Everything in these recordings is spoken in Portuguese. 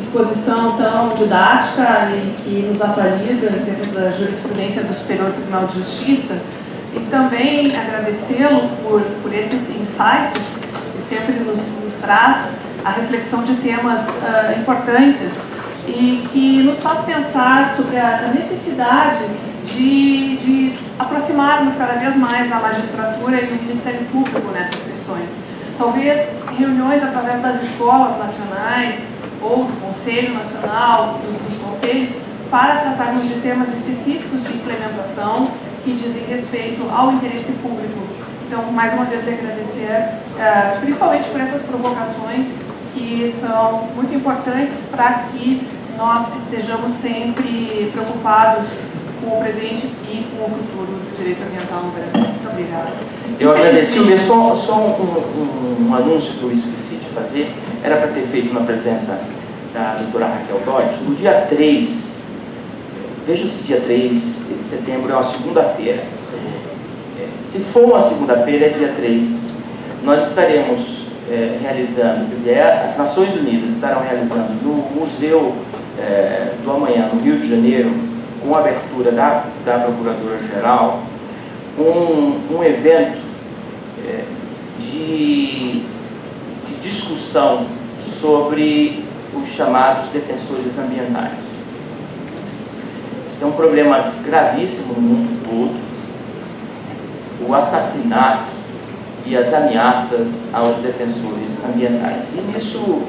exposição tão didática e que nos atualiza em termos da jurisprudência do Superior Tribunal de Justiça, e também agradecê-lo por esses insights que sempre nos traz a reflexão de temas importantes e que nos faz pensar sobre a necessidade de aproximarmos cada vez mais a magistratura e o Ministério Público nessas questões. Talvez reuniões através das escolas nacionais ou do Conselho Nacional, dos conselhos, para tratarmos de temas específicos de implementação que dizem respeito ao interesse público. Então, mais uma vez, lhe agradecer, principalmente por essas provocações que são muito importantes para que nós estejamos sempre preocupados com o presente e com o futuro do direito ambiental no Brasil. Muito obrigada. Eu agradeci, só um anúncio que eu esqueci de fazer, era para ter feito na presença da doutora Raquel Dodge, no dia 3, veja se dia 3 de setembro é uma segunda-feira. Se for uma segunda-feira, é dia 3, nós estaremos realizando, quer dizer, as Nações Unidas estarão realizando no Museu do Amanhã, no Rio de Janeiro, com a abertura da Procuradora-Geral, um evento de discussão sobre os chamados defensores ambientais. Isso é um problema gravíssimo no mundo todo, o assassinato e as ameaças aos defensores ambientais. E nisso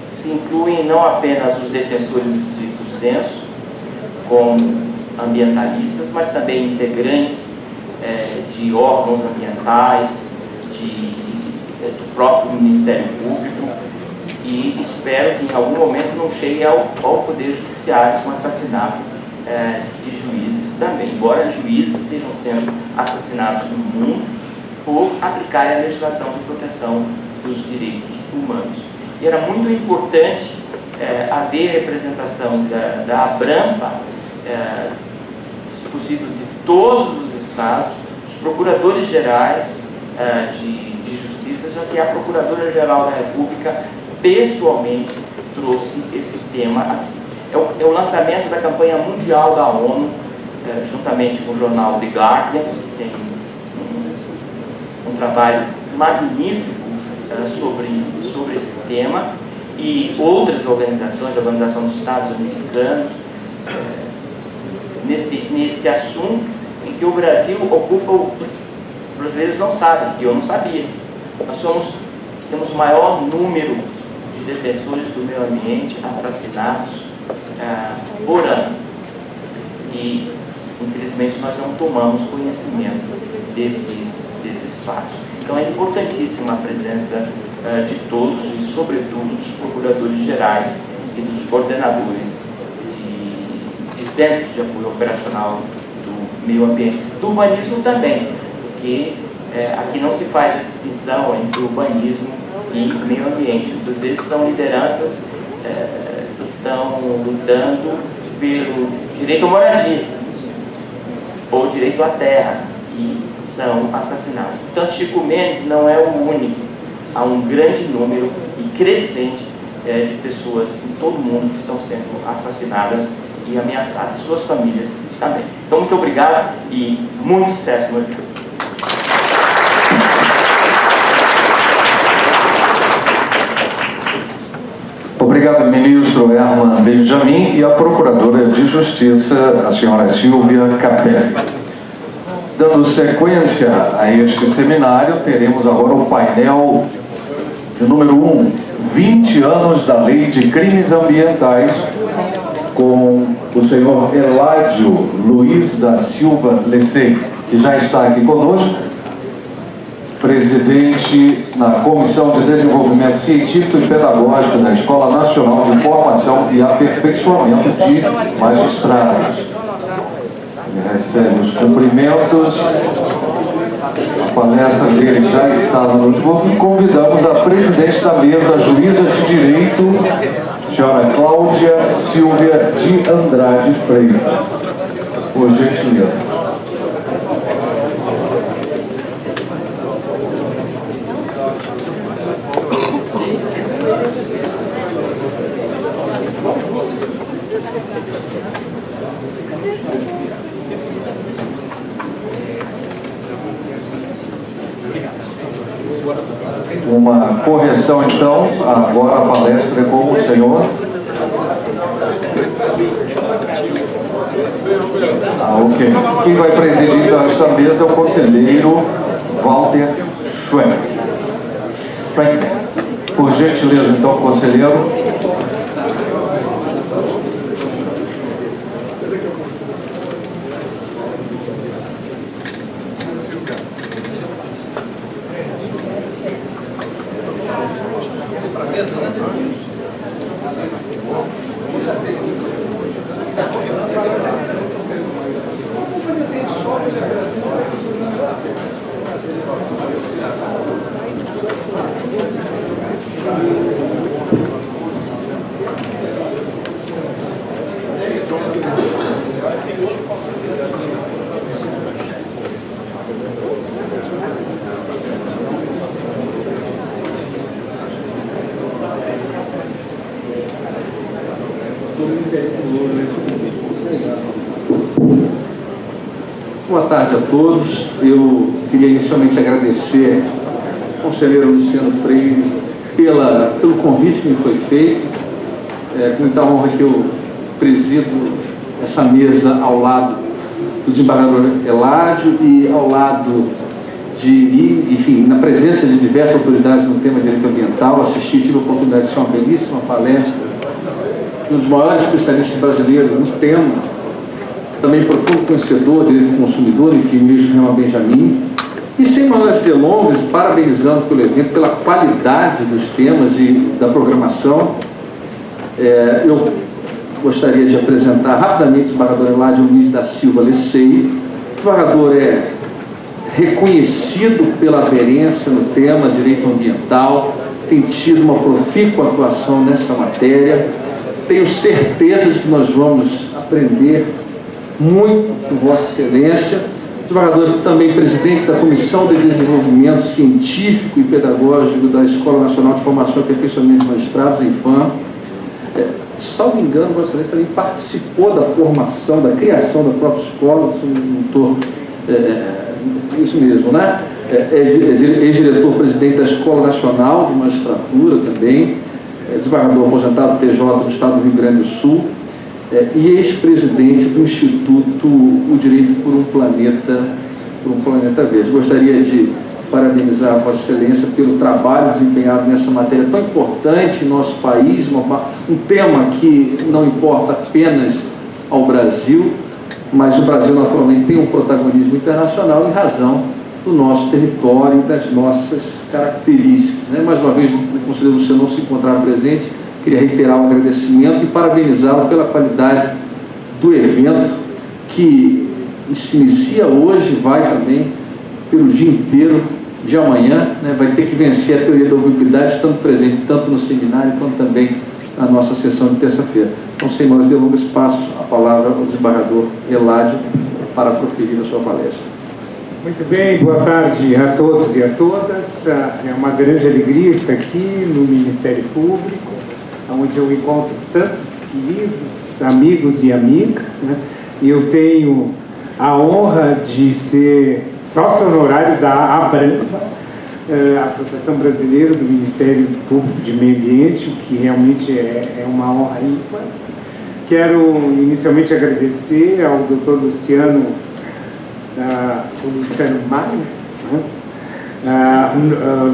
se incluem não apenas os defensores estricto sensu, como ambientalistas, mas também integrantes de órgãos ambientais, do próprio Ministério Público, e espero que em algum momento não chegue ao Poder Judiciário com assassinato de juízes também, embora juízes estejam sendo assassinados no mundo por aplicarem a legislação de proteção dos direitos humanos. E era muito importante haver representação da ABRAMPA, se possível, de todos os estados, dos procuradores gerais de justiça, já que a Procuradora-Geral da República pessoalmente trouxe esse tema assim. É o lançamento da campanha mundial da ONU, juntamente com o jornal The Guardian, que tem um trabalho magnífico sobre esse tema, e outras organizações, a Organização dos Estados Americanos, nesse assunto em que o Brasil ocupa, os brasileiros não sabem, e eu não sabia, temos o maior número de defensores do meio ambiente assassinados por ano, e infelizmente nós não tomamos conhecimento desses fatos. Então é importantíssima a presença de todos, e sobretudo dos procuradores gerais e dos coordenadores de centros de apoio operacional do meio ambiente, do urbanismo também, porque aqui não se faz a distinção entre urbanismo e meio ambiente. Muitas vezes são lideranças que estão lutando pelo direito à moradia ou direito à terra e são assassinados. Portanto, Chico Mendes não é o único. Há um grande número e crescente de pessoas em todo o mundo que estão sendo assassinadas e ameaçadas, suas famílias também. Então, muito obrigado e muito sucesso no evento. Obrigado, ministro Herman Benjamin, e a Procuradora de Justiça, a senhora Silvia Capelli. Dando sequência a este seminário, teremos agora o painel de número 1, 20 anos da Lei de Crimes Ambientais, com o senhor Eládio Luiz da Silva Lecei, que já está aqui conosco, presidente na Comissão de Desenvolvimento Científico e Pedagógico da Escola Nacional de Formação e Aperfeiçoamento de Magistrados. Ele recebe os cumprimentos. A palestra dele já está no notebook e convidamos a presidente da mesa, juíza de direito, senhora Cláudia Silvia de Andrade Freitas. Por gentileza. Uma correção, então, agora a palestra é com o senhor. Ok. Quem vai presidir então essa mesa é o conselheiro Walter Schwenk. Por gentileza, então, conselheiro. Boa tarde a todos. Eu queria inicialmente agradecer ao conselheiro Luciano Freire pelo convite que me foi feito. Com muita honra que eu presido essa mesa ao lado do desembargador Eládio e ao lado enfim, na presença de diversas autoridades no tema de direito ambiental. Tive a oportunidade de ser uma belíssima palestra de um dos maiores especialistas brasileiros no tema, também profundo conhecedor de direito do consumidor, enfim, ministro Renan Benjamin. E sem maiores delongas, parabenizando pelo evento, pela qualidade dos temas e da programação, eu gostaria de apresentar rapidamente o desembargador Eládio Luiz da Silva Lecei. O desembargador é reconhecido pela aderência no tema direito ambiental, tem tido uma profícua atuação nessa matéria. Tenho certeza de que nós vamos aprender muito com Vossa Excelência. O desembargador é também presidente da Comissão de Desenvolvimento Científico e Pedagógico da Escola Nacional de Formação e Aperfeiçoamento de Magistrados, a IFAM. Salvo engano, Vossa Excelência também participou da formação, da criação da própria escola, isso mesmo, né? Ex-diretor-presidente da Escola Nacional de Magistratura também, desembargador aposentado do TJ do Estado do Rio Grande do Sul, e ex-presidente do Instituto O Direito por um Planeta Verde. Gostaria de parabenizar a Vossa Excelência pelo trabalho desempenhado nessa matéria tão importante em nosso país, um tema que não importa apenas ao Brasil, mas o Brasil naturalmente tem um protagonismo internacional em razão do nosso território e das nossas características. Mais uma vez, o conselheiro Luciano não se encontrava presente, queria reiterar o agradecimento e parabenizá-lo pela qualidade do evento, que se inicia hoje, vai também pelo dia inteiro de amanhã, vai ter que vencer a teoria da ubiquidade, estando presente tanto no seminário quanto também na nossa sessão de terça-feira. Então, sem mais delongas, passo a palavra ao desembargador Eládio para proferir a sua palestra. Muito bem, boa tarde a todos e a todas. É uma grande alegria estar aqui no Ministério Público, onde eu encontro tantos queridos amigos e amigas, E eu tenho a honra de ser sócio honorário da ABRAMPA, Associação Brasileira do Ministério Público de Meio Ambiente, o que realmente é uma honra ímpar. Quero inicialmente agradecer ao Dr. Luciano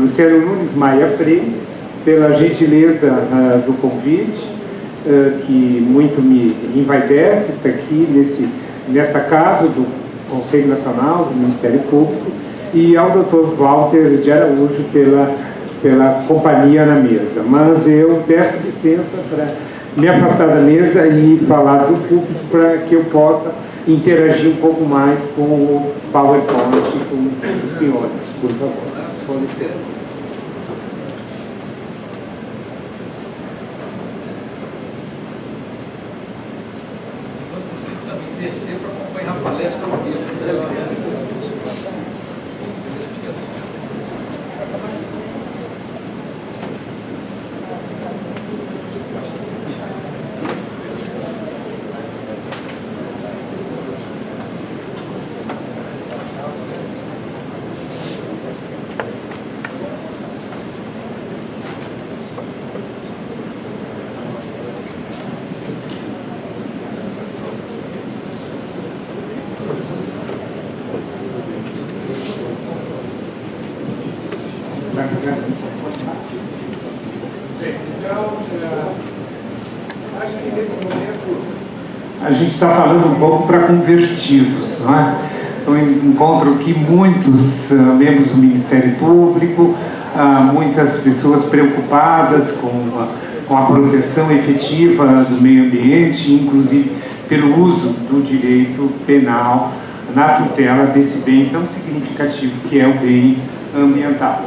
Luciano Nunes Maia Freire, pela gentileza do convite, que muito me envaidece estar aqui nessa casa do Conselho Nacional do Ministério Público, e ao Dr. Walter de Araújo pela companhia na mesa. Mas eu peço licença para me afastar da mesa e falar do público para que eu possa interagir um pouco mais com o PowerPoint com os senhores, por favor. Com licença. Descer para acompanhar a palestra ao vivo. acho que nesse momento a gente está falando um pouco para convertidos, não é? Então, encontro aqui muitos membros do Ministério Público, muitas pessoas preocupadas com a proteção efetiva do meio ambiente, inclusive pelo uso do direito penal na tutela desse bem tão significativo que é o bem ambiental.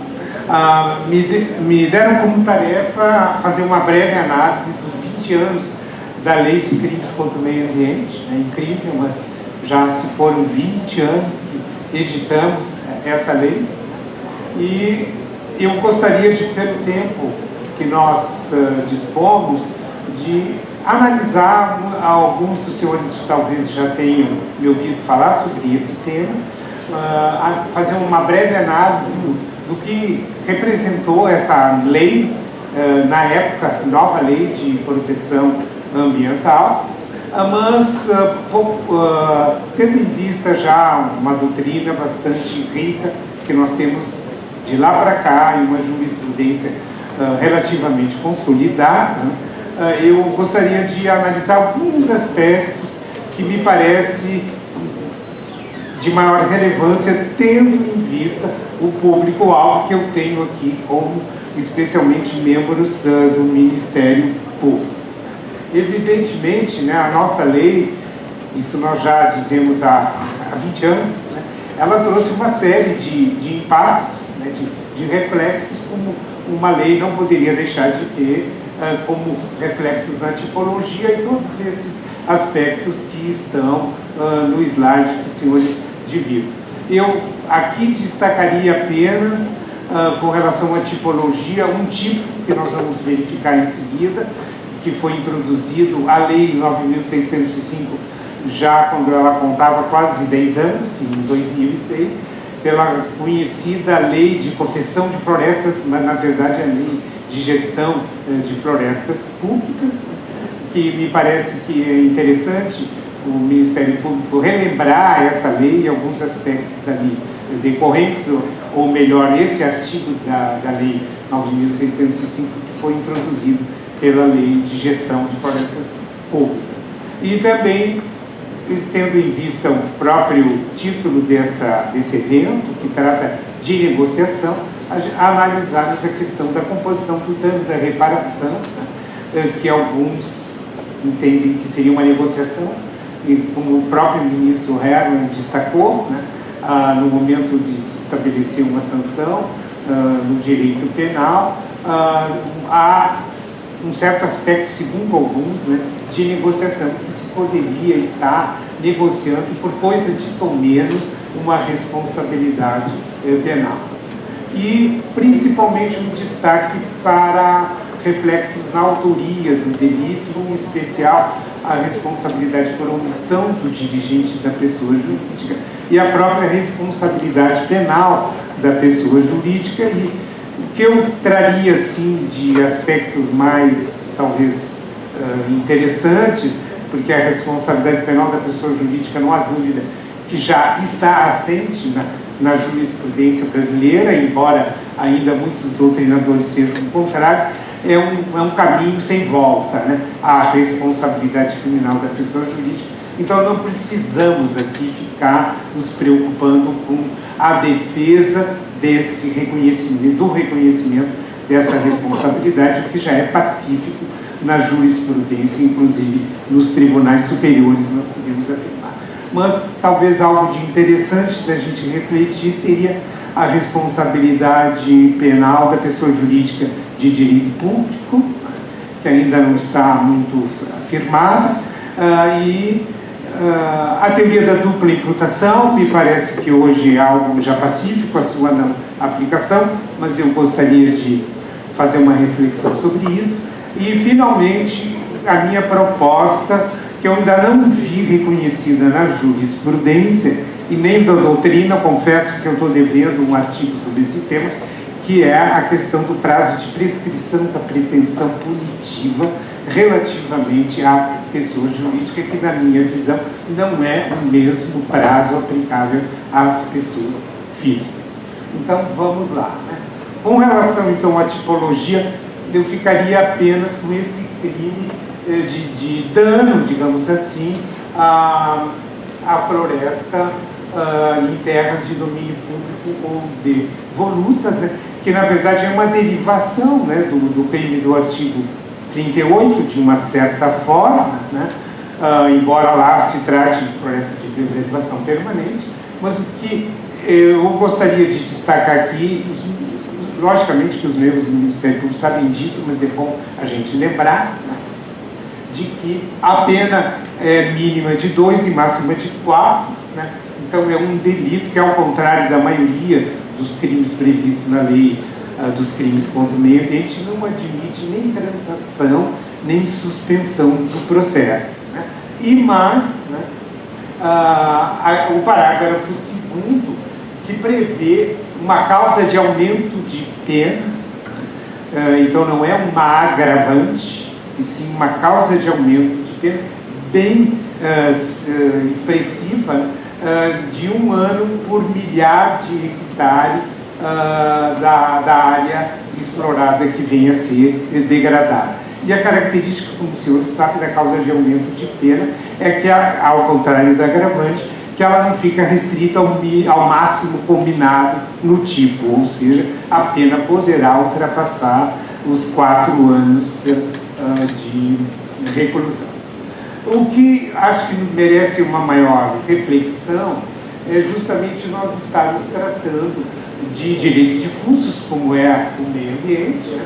Me deram como tarefa fazer uma breve análise dos 20 anos da Lei dos Crimes contra o Meio Ambiente. É incrível, mas já se foram 20 anos que editamos essa lei. E eu gostaria de, pelo tempo que nós dispomos, de analisar, alguns dos senhores talvez já tenham me ouvido falar sobre esse tema, fazer uma breve análise do que representou essa lei, na época, nova lei de proteção ambiental, mas tendo em vista já uma doutrina bastante rica que nós temos de lá para cá e uma jurisprudência relativamente consolidada, eu gostaria de analisar alguns aspectos que me parece de maior relevância, tendo em vista o público-alvo que eu tenho aqui, como especialmente membros do Ministério Público. Evidentemente, né, a nossa lei, isso nós já dizemos há 20 anos, né, ela trouxe uma série de impactos, né, de reflexos, como uma lei não poderia deixar de ter, como reflexos na tipologia e todos esses aspectos que estão no slide que os senhores divisam. Eu aqui destacaria apenas, com relação à tipologia, um tipo que nós vamos verificar em seguida, que foi introduzido a Lei 9.605, já quando ela contava quase 10 anos, em 2006, pela conhecida Lei de Concessão de Florestas, mas na verdade a Lei de Gestão de Florestas Públicas, que me parece que é interessante o Ministério Público relembrar essa lei e alguns aspectos dali decorrentes, ou melhor, esse artigo da Lei 9.605, que foi introduzido pela Lei de Gestão de Florestas Públicas. E também, tendo em vista o próprio título desse evento, que trata de negociação, analisarmos a questão da composição do dano, da reparação, que alguns entendem que seria uma negociação, e como o próprio ministro Herman destacou, né, no momento de se estabelecer uma sanção no direito penal, há um certo aspecto, segundo alguns, né, de negociação, que se poderia estar negociando por coisa disso ou menos uma responsabilidade penal. E principalmente um destaque para reflexos na autoria do delito, em especial a responsabilidade por omissão do dirigente da pessoa jurídica e a própria responsabilidade penal da pessoa jurídica. E o que eu traria, assim, de aspectos mais, talvez, interessantes, porque a responsabilidade penal da pessoa jurídica, não há dúvida, que já está assente na jurisprudência brasileira, embora ainda muitos doutrinadores sejam contrários, é um caminho sem volta, né, a responsabilidade criminal da pessoa jurídica. Então não precisamos aqui ficar nos preocupando com a defesa desse reconhecimento, do reconhecimento dessa responsabilidade, que já é pacífico na jurisprudência, inclusive nos tribunais superiores, nós podemos afirmar. Mas talvez algo de interessante da gente refletir seria a responsabilidade penal da pessoa jurídica de direito público, que ainda não está muito afirmada, e a teoria da dupla imputação me parece que hoje é algo já pacífico, a sua não aplicação, mas eu gostaria de fazer uma reflexão sobre isso. E, finalmente, a minha proposta, que eu ainda não vi reconhecida na jurisprudência e nem da doutrina, confesso que eu estou devendo um artigo sobre esse tema, que é a questão do prazo de prescrição da pretensão punitiva relativamente à pessoa jurídica, que, na minha visão, não é o mesmo prazo aplicável às pessoas físicas. Então, vamos lá, né? Com relação, então, à tipologia, eu ficaria apenas com esse crime de dano, digamos assim, à floresta em terras de domínio público ou de volutas, né, que na verdade é uma derivação, né, do crime do artigo 38, de uma certa forma, né, embora lá se trate de floresta de preservação permanente, mas o que eu gostaria de destacar aqui, logicamente que os membros do Ministério Público sabem disso, mas é bom a gente lembrar, né, de que a pena é mínima de 2 e máxima de 4, né? Então é um delito que, ao contrário da maioria dos crimes previstos na lei dos crimes contra o meio ambiente, não admite nem transação, nem suspensão do processo, né? E mais, né, o parágrafo 2º, que prevê uma causa de aumento de pena, então não é uma agravante, e sim uma causa de aumento de pena bem expressiva, de 1 ano por milhar de hectare da área explorada que venha a ser degradada. E a característica, como os senhores sabem, da causa de aumento de pena é que, ao contrário da agravante, que ela não fica restrita ao máximo combinado no tipo, ou seja, a pena poderá ultrapassar os 4 anos de reclusão. O que acho que merece uma maior reflexão é justamente nós estarmos tratando de direitos difusos, como é o meio ambiente, né,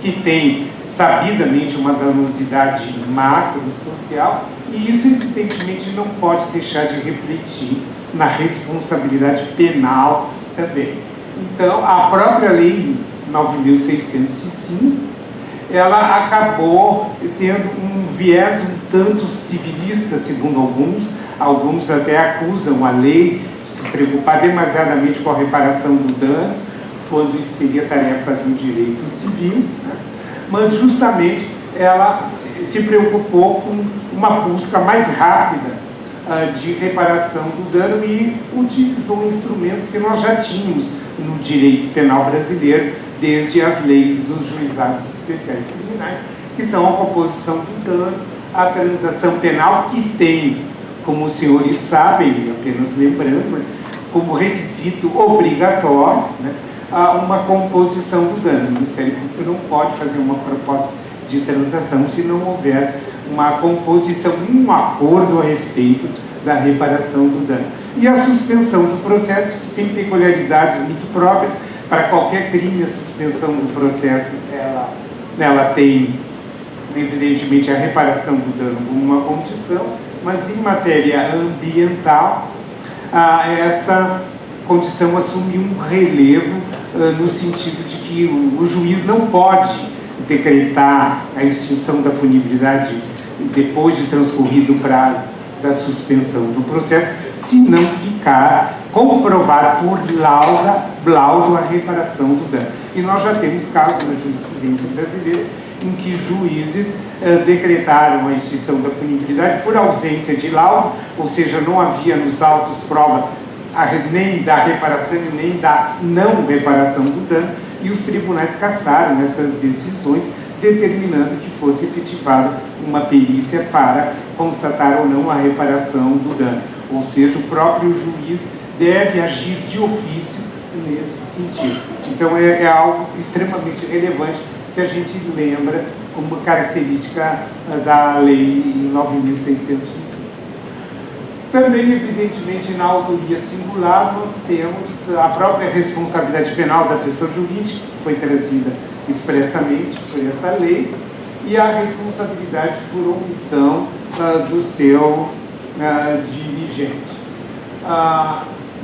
que tem sabidamente uma danosidade macro social, e isso evidentemente não pode deixar de refletir na responsabilidade penal também. Então, a própria lei 9.605, ela acabou tendo um viés um tanto civilista, segundo alguns até acusam a lei de se preocupar demasiadamente com a reparação do dano, quando isso seria tarefa do direito civil, né? Mas justamente ela se preocupou com uma busca mais rápida de reparação do dano e utilizou instrumentos que nós já tínhamos no direito penal brasileiro, desde as leis dos juizados especiais criminais, que são a composição do dano, a transação penal, que tem, como os senhores sabem, apenas lembrando, como requisito obrigatório, né, uma composição do dano. O Ministério Público não pode fazer uma proposta de transação se não houver uma composição, um acordo a respeito da reparação do dano. E a suspensão do processo, que tem peculiaridades muito próprias. Para qualquer crime, a suspensão do processo, ela tem, evidentemente, a reparação do dano como uma condição, mas em matéria ambiental, essa condição assume um relevo no sentido de que o juiz não pode decretar a extinção da punibilidade depois de transcorrido o prazo da suspensão do processo, se não ficar comprovado por laudo a reparação do dano. E nós já temos casos na jurisprudência brasileira em que juízes decretaram a extinção da punibilidade por ausência de laudo, ou seja, não havia nos autos prova nem da reparação e nem da não reparação do dano, e os tribunais cassaram essas decisões, determinando que fosse efetivada uma perícia para constatar ou não a reparação do dano. Ou seja, o próprio juiz deve agir de ofício nesse sentido. Então é algo extremamente relevante que a gente lembra como característica da lei 9.605. Também, evidentemente, na autoria singular, nós temos a própria responsabilidade penal da pessoa jurídica, que foi trazida expressamente por essa lei, e a responsabilidade por omissão do seu dirigente.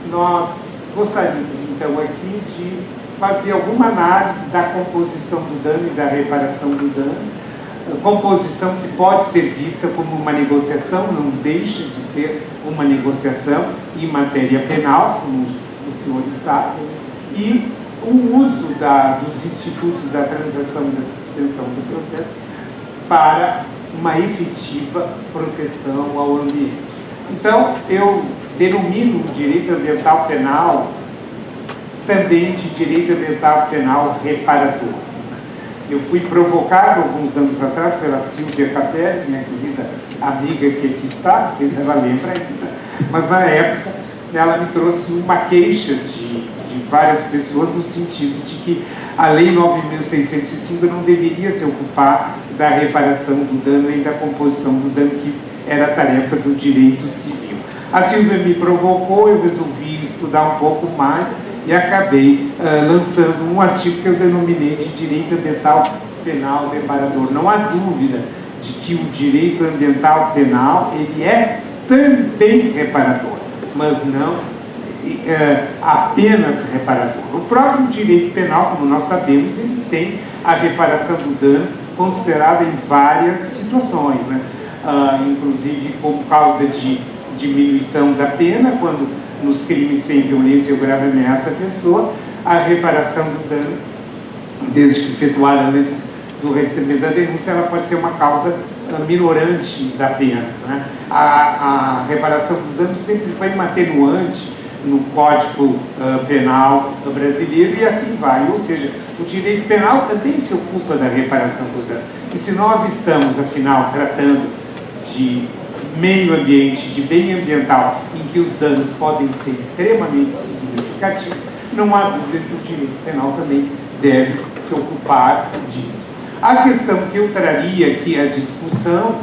Nós gostaríamos, então, aqui de fazer alguma análise da composição do dano e da reparação do dano, composição que pode ser vista como uma negociação, não deixa de ser uma negociação em matéria penal, como os senhores sabem, e o uso dos institutos da transação e da suspensão do processo para uma efetiva proteção ao ambiente. Então, eu denomino o direito ambiental penal também de direito ambiental penal reparador. Eu fui provocado alguns anos atrás pela Silvia Capelli, minha querida amiga que aqui está, não sei se ela lembra ainda, mas na época ela me trouxe uma queixa de várias pessoas no sentido de que a Lei 9.605 não deveria se ocupar da reparação do dano e da composição do dano, que era a tarefa do direito civil. A Silvia me provocou, eu resolvi estudar um pouco mais e acabei lançando um artigo que eu denominei de direito ambiental penal reparador. Não há dúvida de que o direito ambiental penal ele é também reparador, mas não apenas reparador. O próprio direito penal, como nós sabemos, ele tem a reparação do dano considerada em várias situações, né? Inclusive por causa de diminuição da pena, quando nos crimes sem violência ou grave ameaça à pessoa, a reparação do dano, desde que efetuada antes do recebimento da denúncia, ela pode ser uma causa minorante da pena, né? A reparação do dano sempre foi uma atenuante no Código Penal brasileiro e assim vai, ou seja, o direito penal também se ocupa da reparação do dano. E se nós estamos, afinal, tratando de meio ambiente, de bem ambiental, em que os danos podem ser extremamente significativos, não há dúvida que o direito penal também deve se ocupar disso. A questão que eu traria aqui à discussão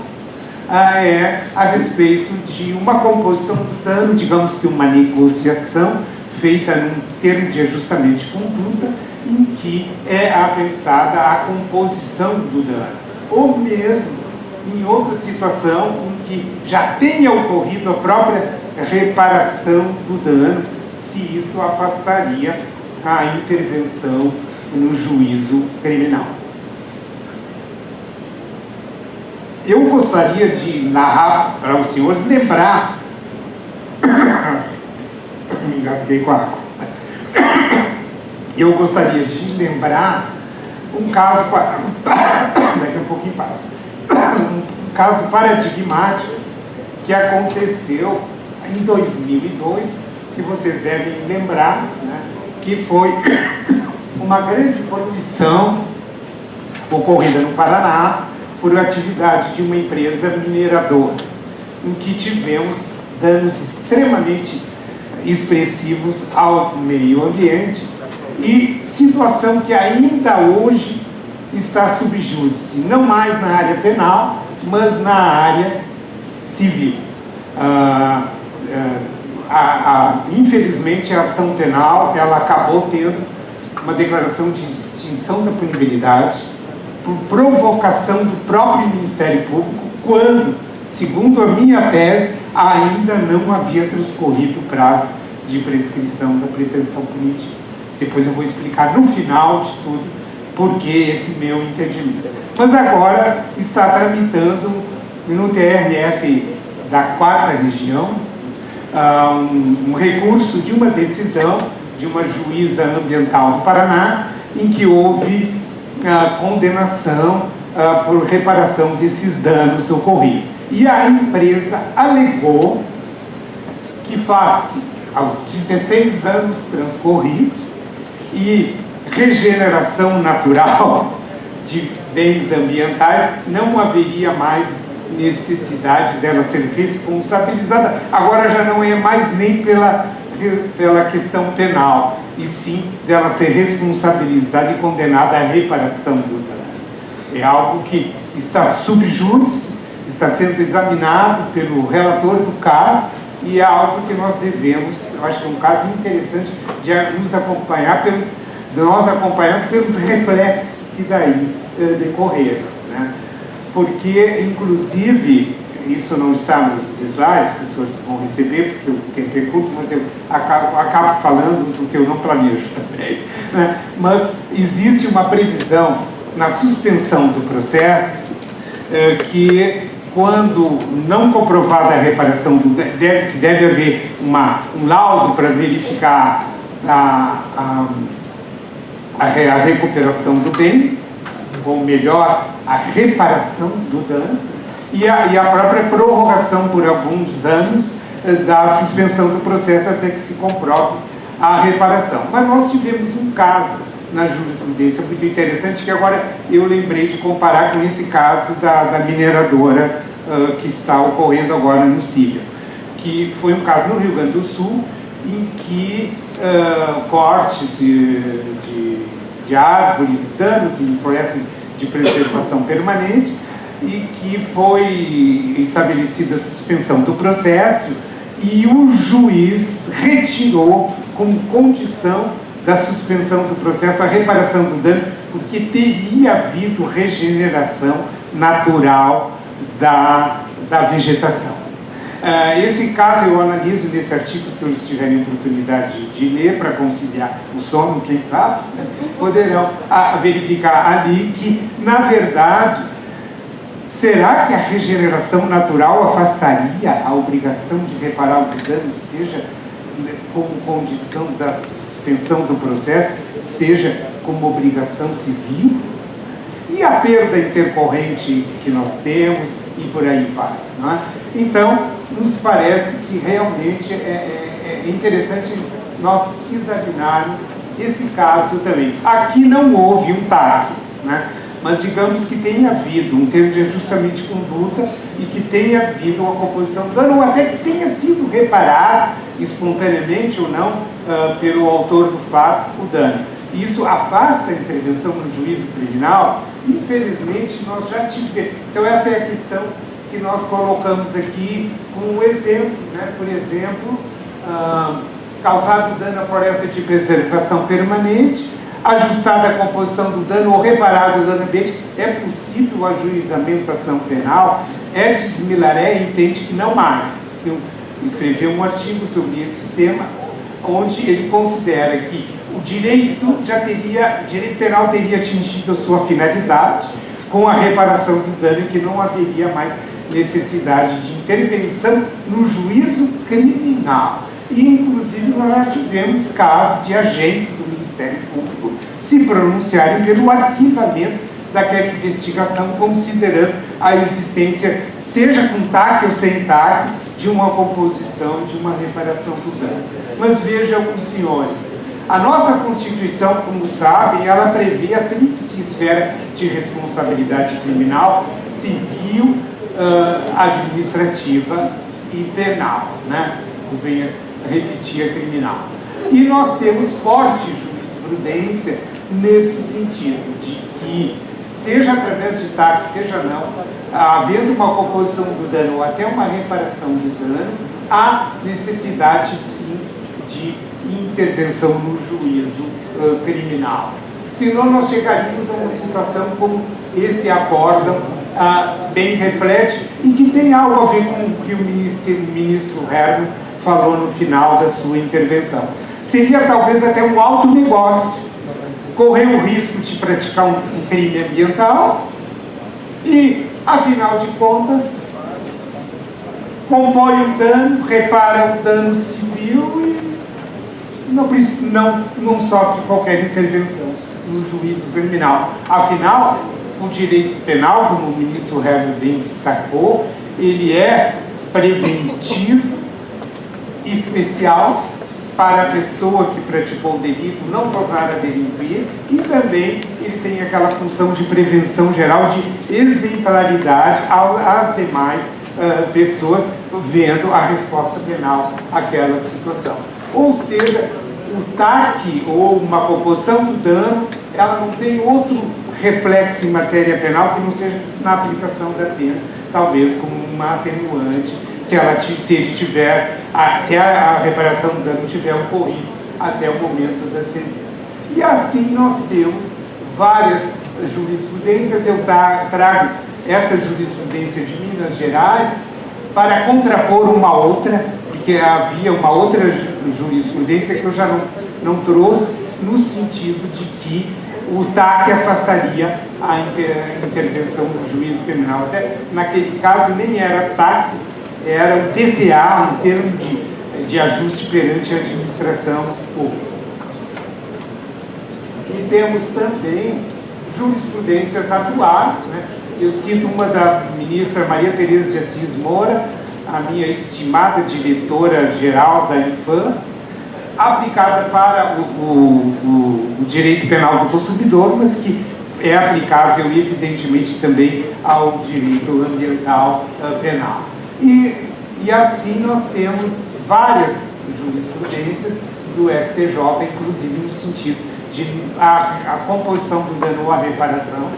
é a respeito de uma composição do dano, digamos que uma negociação feita num termo de ajustamento de conduta, em que é avançada a composição do dano, ou mesmo em outra situação em que já tenha ocorrido a própria reparação do dano, se isso afastaria a intervenção no juízo criminal. Eu gostaria de narrar para os senhores, lembrar, me engasguei com a água, eu gostaria de lembrar um caso, daqui a pouquinho passa, um caso paradigmático que aconteceu em 2002, que vocês devem lembrar, né, que foi uma grande poluição ocorrida no Paraná por atividade de uma empresa mineradora, em que tivemos danos extremamente expressivos ao meio ambiente e situação que ainda hoje está sob júdice, não mais na área penal, mas na área civil. Infelizmente, a ação penal ela acabou tendo uma declaração de extinção da punibilidade por provocação do próprio Ministério Público, quando, segundo a minha tese, ainda não havia transcorrido o prazo de prescrição da pretensão punitiva. Depois eu vou explicar no final de tudo por que esse meu entendimento. Mas agora está tramitando no TRF da 4ª Região um recurso de uma decisão de uma juíza ambiental do Paraná, em que houve condenação por reparação desses danos ocorridos. E a empresa alegou que, face aos 16 anos transcorridos e regeneração natural de bens ambientais, não haveria mais necessidade dela ser responsabilizada. Agora já não é mais nem pela questão penal, e sim dela ser responsabilizada e condenada à reparação do dano. É algo que está sob júdice, está sendo examinado pelo relator do caso, e é algo que nós devemos, eu acho que é um caso interessante de nos acompanhar nós acompanhamos pelos reflexos que daí decorreram, né? Porque, inclusive, isso não está nos slides que os senhores vão receber, porque eu tenho recurso, mas eu acabo falando porque eu não planejo também, né? Mas existe uma previsão na suspensão do processo que, quando não comprovada a reparação, deve haver um laudo para verificar a recuperação do bem, ou melhor, a reparação do dano, e a própria prorrogação por alguns anos da suspensão do processo até que se comprove a reparação. Mas nós tivemos um caso na jurisprudência muito interessante, que agora eu lembrei de comparar com esse caso da mineradora que está ocorrendo agora no Sírio, que foi um caso no Rio Grande do Sul, em que cortes de árvores, danos em florestas de preservação permanente, e que foi estabelecida a suspensão do processo, e o juiz retirou como condição da suspensão do processo a reparação do dano, porque teria havido regeneração natural da vegetação. Esse caso eu analiso nesse artigo, se eles tiverem oportunidade de ler para conciliar o sono, quem sabe, né, poderão verificar ali que, na verdade, será que a regeneração natural afastaria a obrigação de reparar o dano, seja como condição da suspensão do processo, seja como obrigação civil? E a perda intercorrente que nós temos, e por aí vai. Não é? Então, nos parece que realmente é interessante nós examinarmos esse caso também. Aqui não houve um TAC, né? Mas digamos que tenha havido um termo de ajustamento de conduta e que tenha havido uma composição do dano, ou até que tenha sido reparado espontaneamente ou não pelo autor do fato o dano. Isso afasta a intervenção no juízo criminal. Infelizmente, nós já tivemos. Então, essa é a questão que nós colocamos aqui como um exemplo, né? Por exemplo, causado dano à floresta de preservação permanente, ajustada a composição do dano ou reparado o dano ambiente, é possível o ajuizamento da ação penal. Edson Milaré entende que não mais. Eu escrevi um artigo sobre esse tema, onde ele considera que o direito penal teria atingido a sua finalidade com a reparação do dano, que não haveria mais necessidade de intervenção no juízo criminal. E, inclusive, nós já tivemos casos de agentes do Ministério Público se pronunciarem pelo arquivamento daquela investigação, considerando a existência, seja com TAC ou sem TAC, de uma composição, de uma reparação do dano. Mas vejam os senhores, a nossa Constituição, como sabem, ela prevê a tríplice esfera de responsabilidade criminal, civil, administrativa e penal, né? Desculpem repetir a criminal. E nós temos forte jurisprudência nesse sentido, de que, seja através de TAC, seja não, havendo uma composição do dano ou até uma reparação do dano, há necessidade, sim, de intervenção no juízo criminal. Senão nós chegaríamos a uma situação como esse acórdão bem reflete e que tem algo a ver com o que o ministro Herman falou no final da sua intervenção. Seria talvez até um alto negócio correr o risco de praticar um crime ambiental e, afinal de contas, compõe um dano, repara um dano civil e não sofre qualquer intervenção no juízo criminal. Afinal, o direito penal, como o ministro Herman bem destacou, ele é preventivo, especial, para a pessoa que praticou o delito não tornar a delinquir, e também ele tem aquela função de prevenção geral, de exemplaridade às demais pessoas, vendo a resposta penal àquela situação. Ou seja, o TAC ou uma composição do dano, ela não tem outro reflexo em matéria penal que não seja na aplicação da pena, talvez como uma atenuante, se a reparação do dano tiver ocorrido até o momento da sentença. E assim nós temos várias jurisprudências. Eu trago essa jurisprudência de Minas Gerais para contrapor uma outra, porque havia uma outra jurisprudência que eu já não trouxe, no sentido de que o TAC afastaria a intervenção do juízo criminal. Até naquele caso nem era TAC, era um TCA, um termo de ajuste perante a administração pública. E temos também jurisprudências atuais, né? Eu cito uma da ministra Maria Tereza de Assis Moura, a minha estimada diretora-geral da Infam, aplicada para o direito penal do consumidor, mas que é aplicável, evidentemente, também ao direito ambiental penal. E assim nós temos várias jurisprudências do STJ, inclusive no sentido de a composição do dano ou a reparação,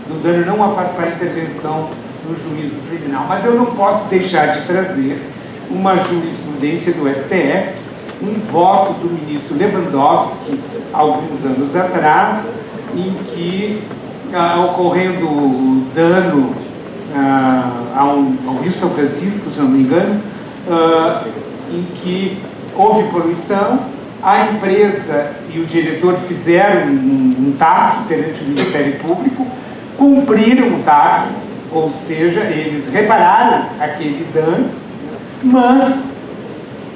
do dano não afastar a intervenção no juízo criminal. Mas eu não posso deixar de trazer uma jurisprudência do STF, um voto do ministro Lewandowski, alguns anos atrás, em que, ocorrendo dano ao Rio São Francisco, se não me engano, em que houve poluição, a empresa e o diretor fizeram um TAC perante o Ministério Público, cumpriram o TAC, ou seja, eles repararam aquele dano, mas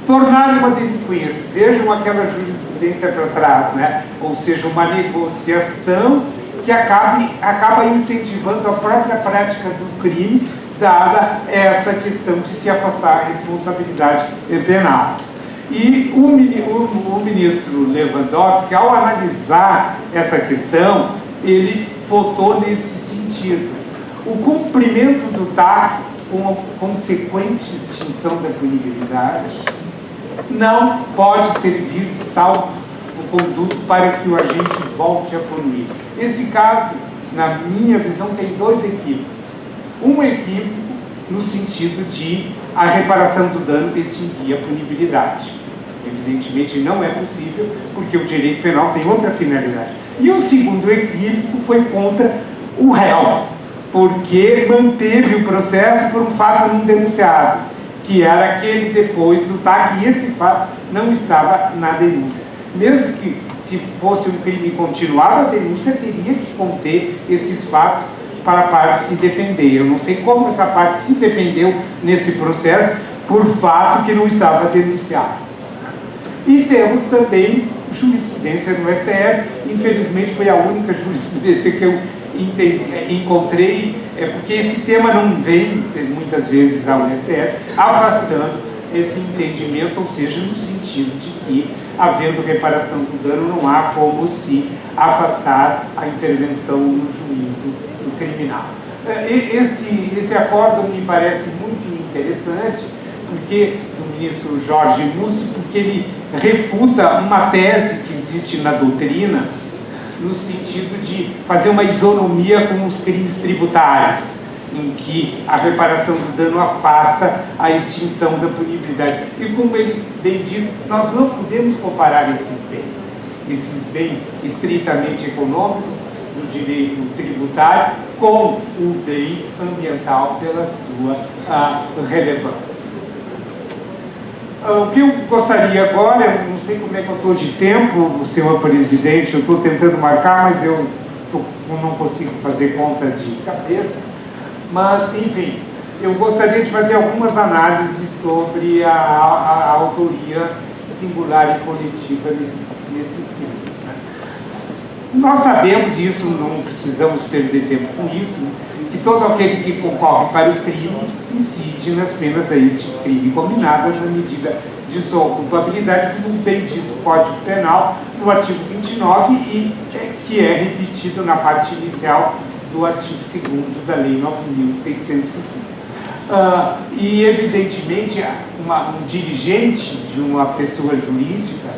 tornaram a delinquir. Vejam aquela jurisprudência para trás, né? Ou seja, uma negociação que acaba incentivando a própria prática do crime, dada essa questão de se afastar a responsabilidade penal. E o ministro Lewandowski, ao analisar essa questão, ele votou nesse sentido. O cumprimento do TAC com a consequente extinção da punibilidade não pode servir de salvo-conduto para que o agente volte a punir. Esse caso, na minha visão, tem dois equívocos. Um equívoco no sentido de a reparação do dano extinguir a punibilidade. Evidentemente não é possível, porque o direito penal tem outra finalidade. E o segundo equívoco foi contra o réu, porque manteve o processo por um fato não denunciado, que era aquele depois do TAC, e esse fato não estava na denúncia. Mesmo que se fosse um crime continuado, a denúncia teria que conter esses fatos para a parte se defender. Eu não sei como essa parte se defendeu nesse processo por fato que não estava denunciado. E temos também jurisprudência no STF, infelizmente foi a única jurisprudência que eu encontrei, porque esse tema não vem muitas vezes ao STF, afastando esse entendimento, ou seja, no sentido de que, havendo reparação do dano, não há como se afastar a intervenção no juízo criminal. Esse acórdão me parece muito interessante, porque do ministro Jorge Mussi, porque ele refuta uma tese que existe na doutrina, no sentido de fazer uma isonomia com os crimes tributários, em que a reparação do dano afasta a extinção da punibilidade. E como ele bem diz, nós não podemos comparar esses bens estritamente econômicos do direito tributário com o bem ambiental pela sua relevância. O que eu gostaria agora, não sei como é que eu estou de tempo, senhor presidente, eu estou tentando marcar, mas eu não consigo fazer conta de cabeça, mas, enfim, eu gostaria de fazer algumas análises sobre a autoria singular e coletiva nesses crimes, né? Nós sabemos isso, não precisamos perder tempo com isso, né? Que todo aquele que concorre para o crime incide nas penas a este crime combinadas na medida de sua culpabilidade, como bem diz o Código Penal, no artigo 29, e que é repetido na parte inicial do artigo 2º da Lei 9.605. E, evidentemente, um dirigente de uma pessoa jurídica,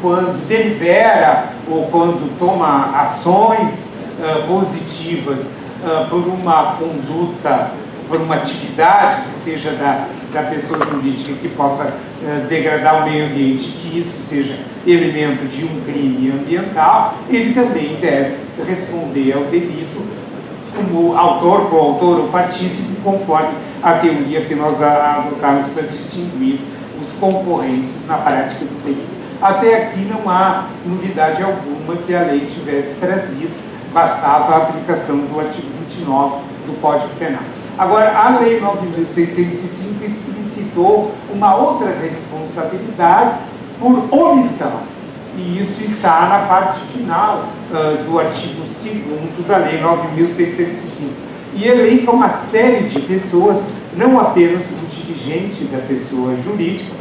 quando delibera ou quando toma ações positivas por uma conduta, por uma atividade que seja da pessoa jurídica que possa degradar o meio ambiente, que isso seja elemento de um crime ambiental, ele também deve responder ao delito como autor, coautor ou partícipe, conforme a teoria que nós adotamos para distinguir os concorrentes na prática do delito. Até aqui não há novidade alguma que a lei tivesse trazido, bastava a aplicação do artigo 29 do Código Penal. Agora, a Lei 9.605 explicitou uma outra responsabilidade por omissão, e isso está na parte final do artigo 2º da Lei 9.605, e elenca uma série de pessoas, não apenas o dirigente da pessoa jurídica,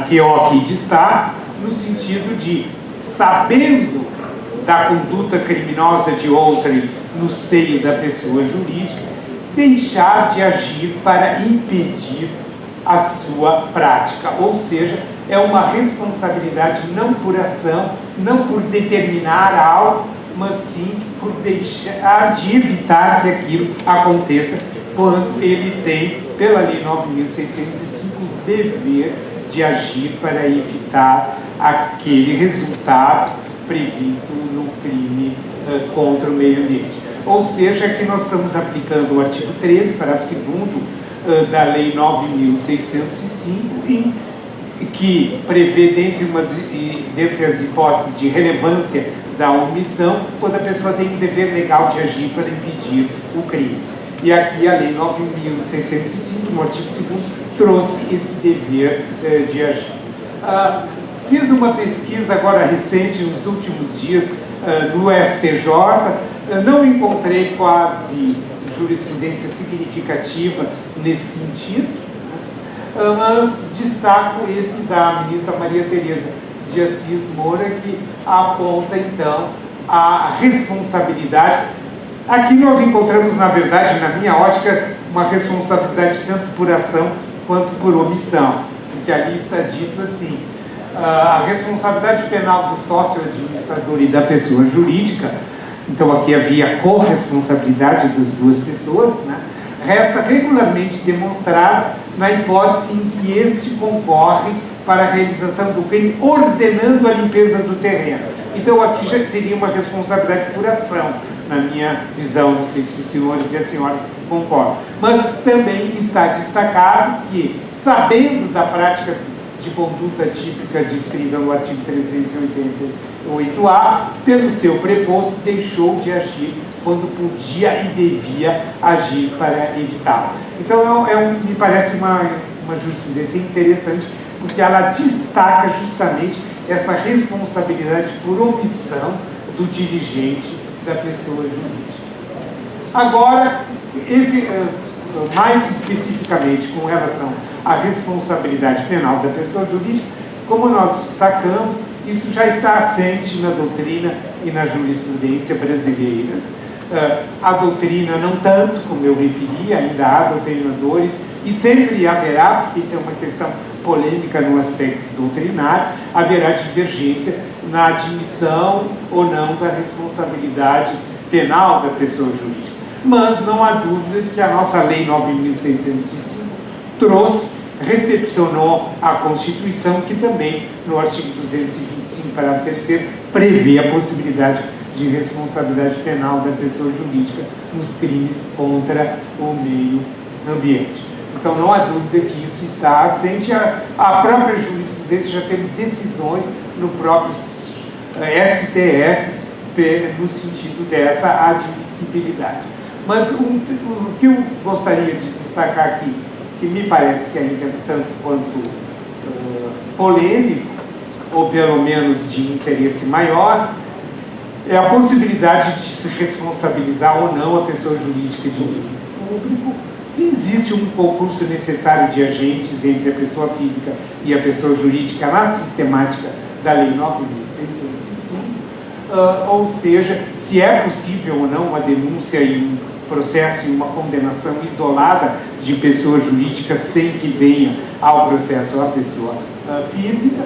que eu aqui destaco, no sentido de, sabendo da conduta criminosa de outrem no seio da pessoa jurídica, deixar de agir para impedir a sua prática. Ou seja, é uma responsabilidade não por ação, não por determinar algo, mas sim por deixar de evitar que aquilo aconteça, quando ele tem, pela Lei 9.605, o dever de agir para evitar aquele resultado previsto no crime contra o meio ambiente. Ou seja, aqui nós estamos aplicando o artigo 13, parágrafo 2º da Lei 9.605, que prevê, dentre as hipóteses de relevância da omissão, quando a pessoa tem um dever legal de agir para impedir o crime. E aqui a Lei 9.605, no artigo 2º, trouxe esse dever de agir. Fiz uma pesquisa agora recente, nos últimos dias, no STJ, não encontrei quase jurisprudência significativa nesse sentido, mas destaco esse da ministra Maria Tereza de Assis Moura, que aponta, então, a responsabilidade. Aqui nós encontramos, na verdade, na minha ótica, uma responsabilidade tanto por ação quanto por omissão, porque ali está dito assim: a responsabilidade penal do sócio administrador e da pessoa jurídica, então aqui havia corresponsabilidade das duas pessoas, né? Resta regularmente demonstrar na hipótese em que este concorre para a realização do crime, ordenando a limpeza do terreno. Então aqui já seria uma responsabilidade por ação, na minha visão, não sei se os senhores e as senhoras concordam. Mas também está destacado que, sabendo da prática de conduta típica descrita no artigo 388-A, pelo seu preposto, deixou de agir quando podia e devia agir para evitá-lo. Então, me parece uma jurisprudência interessante, porque ela destaca justamente essa responsabilidade por omissão do dirigente da pessoa jurídica. Agora, mais especificamente com relação à responsabilidade penal da pessoa jurídica, como nós destacamos, isso já está assente na doutrina e na jurisprudência brasileiras. A doutrina não tanto, como eu referi, ainda há doutrinadores, e sempre haverá, porque isso é uma questão polêmica no aspecto doutrinário, haverá divergência na admissão ou não da responsabilidade penal da pessoa jurídica. Mas não há dúvida de que a nossa Lei 9.605 recepcionou a Constituição, que também, no artigo 225, parágrafo 3º, prevê a possibilidade de responsabilidade penal da pessoa jurídica nos crimes contra o meio ambiente. Então, não há dúvida que isso está assente. A própria jurisprudência, já temos decisões no próprio STF no sentido dessa admissibilidade. Mas o que eu gostaria de destacar aqui, que me parece que ainda é tanto quanto polêmico, ou pelo menos de interesse maior, é a possibilidade de se responsabilizar ou não a pessoa jurídica de um público, se existe um concurso necessário de agentes entre a pessoa física e a pessoa jurídica na sistemática da Lei 9.605, ou seja, se é possível ou não uma denúncia e um processo e uma condenação isolada de pessoa jurídica sem que venha ao processo a pessoa física,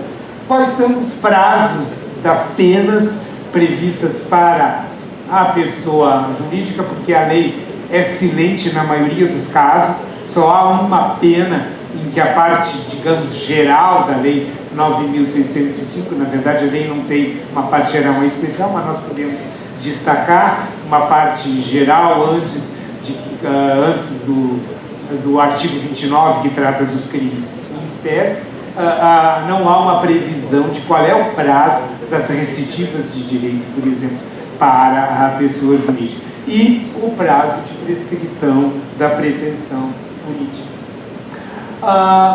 quais são os prazos das penas previstas para a pessoa jurídica, porque a lei é silente na maioria dos casos, só há uma pena em que a parte, digamos, geral da Lei 9.605, na verdade a lei não tem uma parte geral, uma especial, mas nós podemos destacar uma parte geral antes do artigo 29, que trata dos crimes em espécie. Não há uma previsão de qual é o prazo das recidivas de direito, por exemplo, para a pessoa jurídica, e o prazo de prescrição da pretensão política.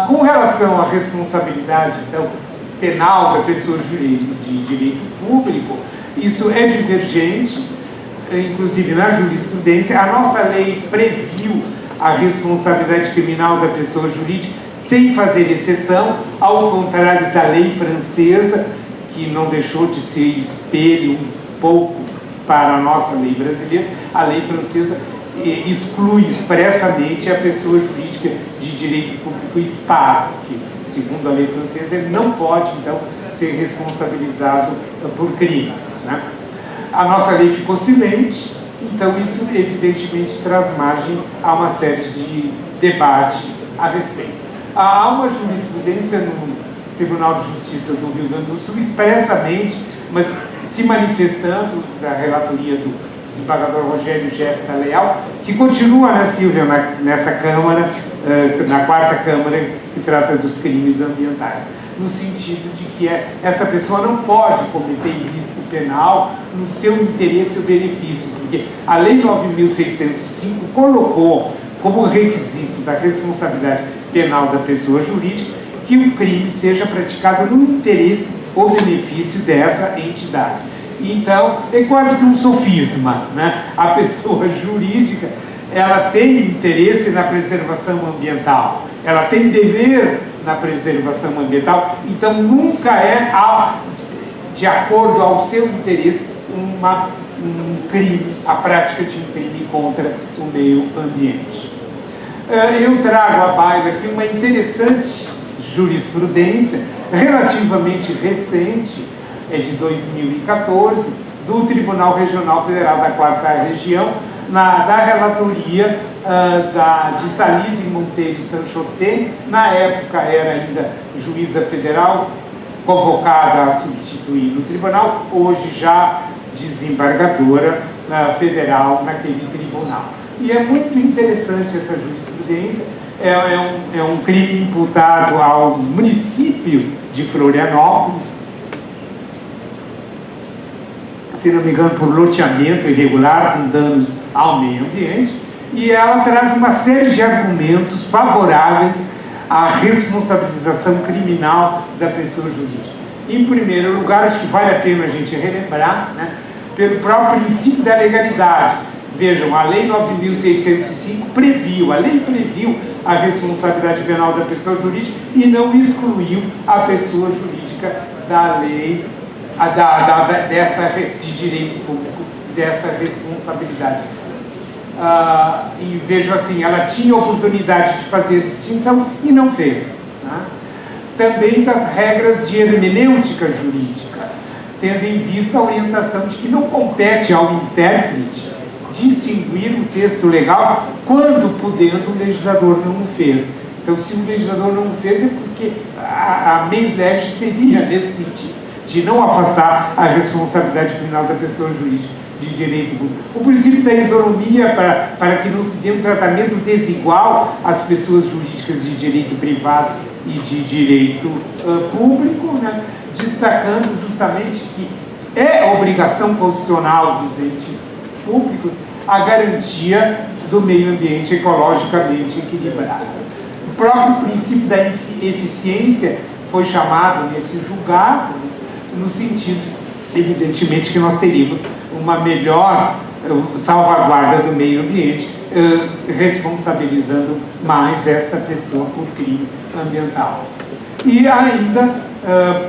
Com relação à responsabilidade penal da pessoa jurídica de direito público, isso é divergente, inclusive na jurisprudência. A nossa lei previu a responsabilidade criminal da pessoa jurídica sem fazer exceção, ao contrário da lei francesa, que não deixou de ser espelho um pouco para a nossa lei brasileira. A lei francesa exclui expressamente a pessoa jurídica de direito público Estado, que, segundo a lei francesa, ele não pode, então, ser responsabilizado por crimes, né? A nossa lei ficou silente, então isso evidentemente traz margem a uma série de debate a respeito. Há uma jurisprudência no Tribunal de Justiça do Rio Grande do Sul expressamente, mas se manifestando da relatoria do desembargador Rogério Gesta Leal, que continua, né, Silvia, nessa Câmara, na quarta Câmara, que trata dos crimes ambientais, no sentido de que essa pessoa não pode cometer ilícito penal no seu interesse ou benefício, porque a Lei 9.605 colocou como requisito da responsabilidade penal da pessoa jurídica que o crime seja praticado no interesse ou benefício dessa entidade. Então, é quase que um sofisma, né? A pessoa jurídica, ela tem interesse na preservação ambiental, ela tem dever na preservação ambiental, então nunca é de acordo ao seu interesse um crime, a prática de um crime contra o meio ambiente. Eu trago à baila aqui uma interessante jurisprudência relativamente recente, é de 2014, do Tribunal Regional Federal da Quarta Região, da relatoria de Salise Monteiro Sanchoté, na época era ainda juíza federal, convocada a substituir no tribunal, hoje já desembargadora federal naquele tribunal. E é muito interessante essa jurisprudência, é um crime imputado ao município de Florianópolis, se não me engano, por loteamento irregular com danos ao meio ambiente, e ela traz uma série de argumentos favoráveis à responsabilização criminal da pessoa jurídica. Em primeiro lugar, acho que vale a pena a gente relembrar, né, pelo próprio princípio da legalidade. Vejam, a Lei 9.605 previu a responsabilidade penal da pessoa jurídica e não excluiu a pessoa jurídica da lei de direito público, dessa responsabilidade. E vejo assim, ela tinha oportunidade de fazer distinção e não fez, né? Também das regras de hermenêutica jurídica, tendo em vista a orientação de que não compete ao intérprete distinguir o texto legal quando podendo o legislador não o fez. Então, se o legislador não o fez, é porque a mens legis seria nesse sentido, de não afastar a responsabilidade criminal da pessoa jurídica de direito público. O princípio da isonomia, para que não se dê um tratamento desigual às pessoas jurídicas de direito privado e de direito público, né? Destacando justamente que é obrigação constitucional dos entes públicos a garantia do meio ambiente ecologicamente equilibrado. O próprio princípio da eficiência foi chamado nesse julgado, no sentido, evidentemente, que nós teríamos uma melhor salvaguarda do meio ambiente, responsabilizando mais esta pessoa por crime ambiental. E ainda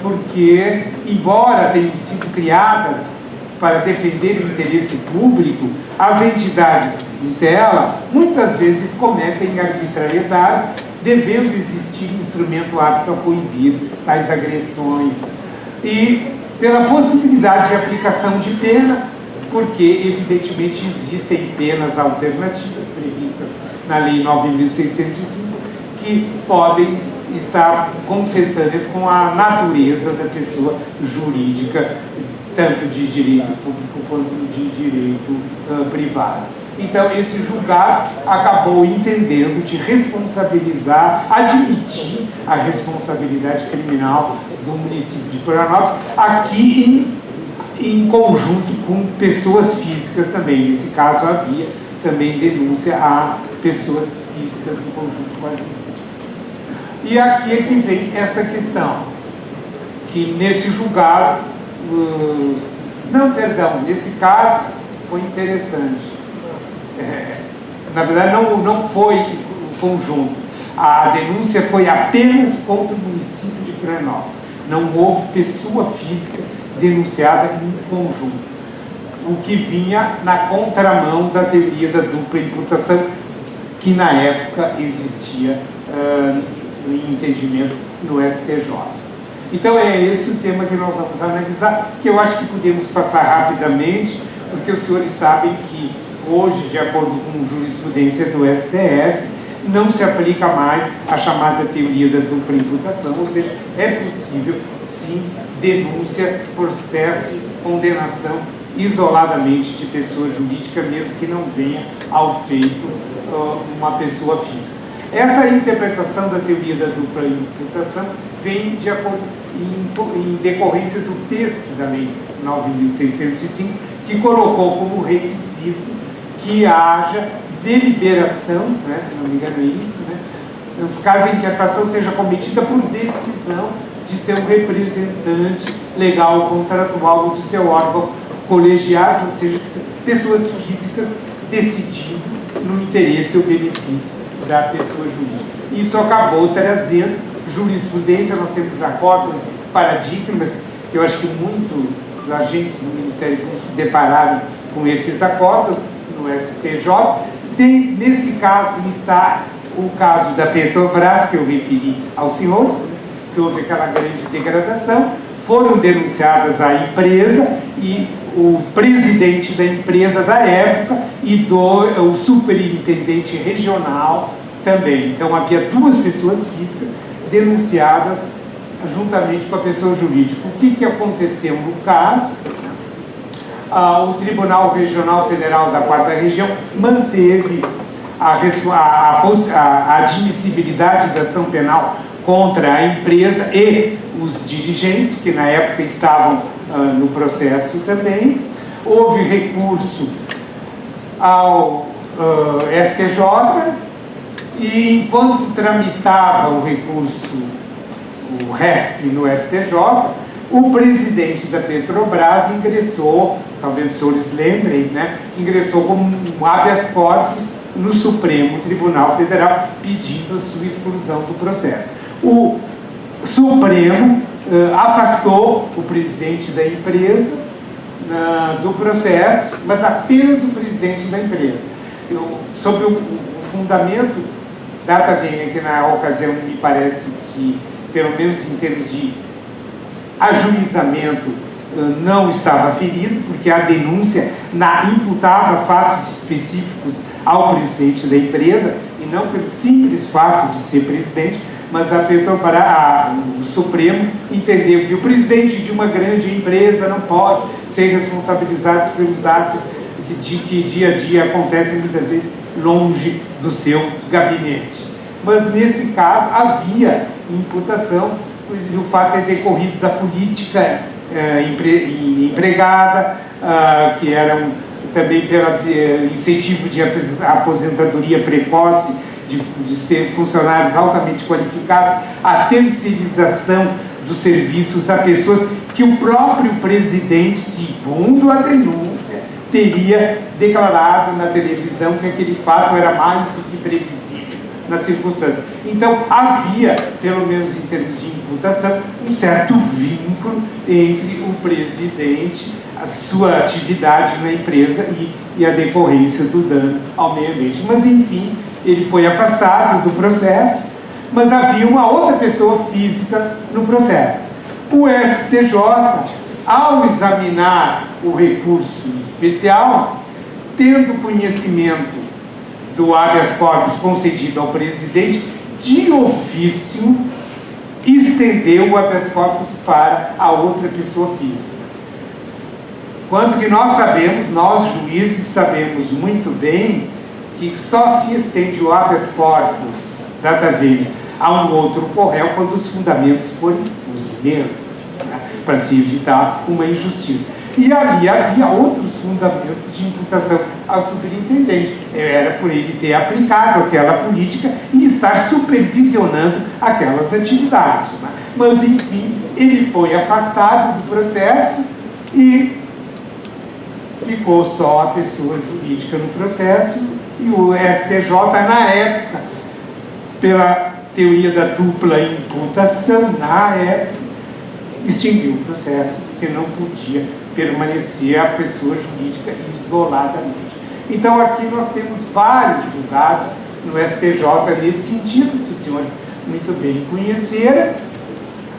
porque, embora tenham sido criadas para defender o interesse público, as entidades dela muitas vezes cometem arbitrariedades, devendo existir um instrumento apto a coibir tais agressões. E pela possibilidade de aplicação de pena, porque evidentemente existem penas alternativas previstas na Lei 9.605 que podem estar consentâneas com a natureza da pessoa jurídica, tanto de direito público quanto de direito privado. Então, esse julgado acabou entendendo de responsabilizar, admitir a responsabilidade criminal do município de Florianópolis, aqui em conjunto com pessoas físicas também. Nesse caso, havia também denúncia a pessoas físicas no conjunto com a jurídica. E aqui é que vem essa questão, que nesse julgado, nesse caso foi interessante. Na verdade, não foi conjunto. A denúncia foi apenas contra o município de Florianópolis. Não houve pessoa física denunciada em conjunto, o que vinha na contramão da teoria da dupla imputação, que na época existia em entendimento no STJ. Então é esse o tema que nós vamos analisar, que eu acho que podemos passar rapidamente, porque os senhores sabem que hoje, de acordo com jurisprudência do STF, não se aplica mais a chamada teoria da dupla imputação, ou seja, é possível, sim, denúncia, processo, condenação isoladamente de pessoa jurídica, mesmo que não venha ao feito uma pessoa física. Essa interpretação da teoria da dupla imputação vem de acordo em decorrência do texto da Lei 9.605, que colocou como requisito que haja deliberação, né, se não me engano é isso, né, nos casos em que a infração seja cometida por decisão de seu representante legal ou contratual ou de seu órgão colegiado, ou seja, pessoas físicas decidindo no interesse ou benefício da pessoa jurídica. Isso acabou trazendo jurisprudência. Nós temos acordos, paradigmas, que eu acho que muitos agentes do Ministério Público se depararam com esses acordos no STJ. Nesse caso está o caso da Petrobras, que eu referi aos senhores, que houve aquela grande degradação, foram denunciadas a empresa e o presidente da empresa da época e o superintendente regional também. Então havia duas pessoas físicas denunciadas juntamente com a pessoa jurídica. O que aconteceu no caso? O Tribunal Regional Federal da 4ª Região manteve a admissibilidade da ação penal contra a empresa e os dirigentes, que na época estavam no processo também. Houve recurso ao STJ e, enquanto tramitava o recurso, o RESP no STJ, o presidente da Petrobras ingressou, talvez os senhores lembrem, né, ingressou como um habeas corpus no Supremo Tribunal Federal, pedindo sua exclusão do processo. O Supremo afastou o presidente da empresa do processo, mas apenas o presidente da empresa. Sobre o fundamento, data vem que na ocasião me parece que, pelo menos em termos de ajuizamento, não estava ferido, porque a denúncia imputava fatos específicos ao presidente da empresa, e não pelo simples fato de ser presidente, mas a Petrobras, o Supremo, entendeu que o presidente de uma grande empresa não pode ser responsabilizado pelos atos que dia a dia acontecem muitas vezes longe do seu gabinete. Mas nesse caso havia imputação do fato de ter decorrido da política empregada, que era também pelo incentivo de aposentadoria precoce, de ser funcionários altamente qualificados, a terceirização dos serviços a pessoas que o próprio presidente, segundo a denúncia, teria declarado na televisão que aquele fato era mais do que previsível nas circunstâncias. Então, havia, pelo menos em termos de imputação, um certo vínculo entre o presidente, a sua atividade na empresa e a decorrência do dano ao meio ambiente. Mas, enfim, ele foi afastado do processo, mas havia uma outra pessoa física no processo. O STJ, ao examinar o recurso especial, tendo conhecimento do habeas corpus concedido ao presidente, de ofício, estendeu o habeas corpus para a outra pessoa física. Quando que nós sabemos, nós juízes sabemos muito bem, que só se estende o habeas corpus data vênia a um outro corréu quando os fundamentos forem os mesmos, né, para se evitar uma injustiça. E ali havia outros fundamentos de imputação ao superintendente. Era por ele ter aplicado aquela política e estar supervisionando aquelas atividades, né? Mas, enfim, ele foi afastado do processo e ficou só a pessoa jurídica no processo, e o STJ, na época, pela teoria da dupla imputação, na época, extinguiu o processo, porque não podia permanecer a pessoa jurídica isoladamente. Então, aqui nós temos vários julgados no STJ nesse sentido, que os senhores muito bem conheceram.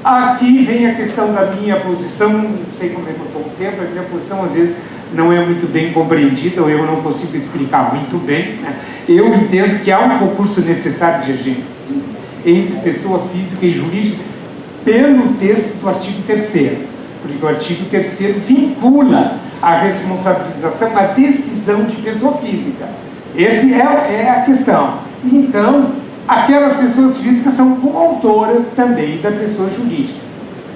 Aqui vem a questão da minha posição, não sei como é que eu estou o tempo, a minha posição às vezes não é muito bem compreendida, ou eu não consigo explicar muito bem, né? Eu entendo que há um concurso necessário de agentes, sim, entre pessoa física e jurídica, pelo texto do artigo 3º, porque o artigo 3º vincula a responsabilização à decisão de pessoa física. Essa é a questão. Então, aquelas pessoas físicas são coautoras também da pessoa jurídica.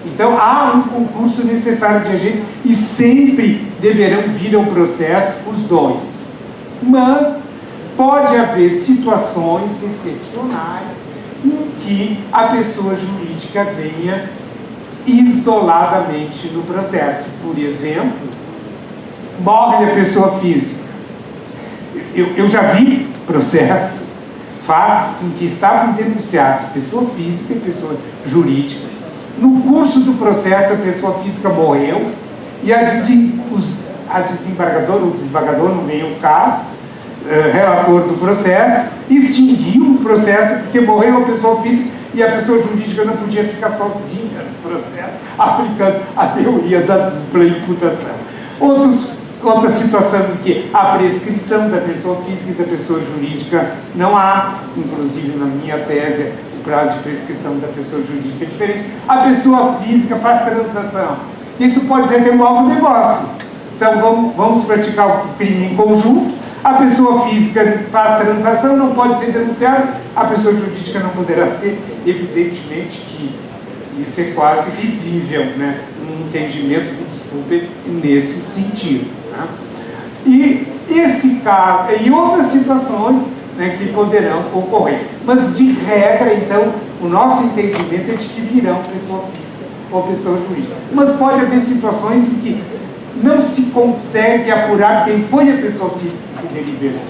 Então, há um concurso necessário de agentes e sempre deverão vir ao processo os dois. Mas pode haver situações excepcionais em que a pessoa jurídica venha isoladamente no processo. Por exemplo, morre a pessoa física. Eu já vi processo, fato em que estavam denunciados pessoa física e pessoa jurídica. No curso do processo, a pessoa física morreu e a desembargadora, ou desembargador, não vem o caso, relator do processo, extinguiu o processo porque morreu a pessoa física e a pessoa jurídica não podia ficar sozinha no processo, aplicando a teoria da dupla imputação. Outra situação em que a prescrição da pessoa física e da pessoa jurídica não há, inclusive na minha tese, o prazo de prescrição da pessoa jurídica é diferente. A pessoa física faz transação. Isso pode ser até um mau negócio. Então vamos praticar o crime em conjunto. A pessoa física faz transação, não pode ser denunciada, a pessoa jurídica não poderá ser. Evidentemente que isso é quase visível, né? Um entendimento, desculpe, nesse sentido. Né? E esse caso, e outras situações, né, que poderão ocorrer. Mas, de regra, então, o nosso entendimento é de que virão pessoa física ou pessoa jurídica. Mas pode haver situações em que não se consegue apurar quem foi a pessoa física que deliberou.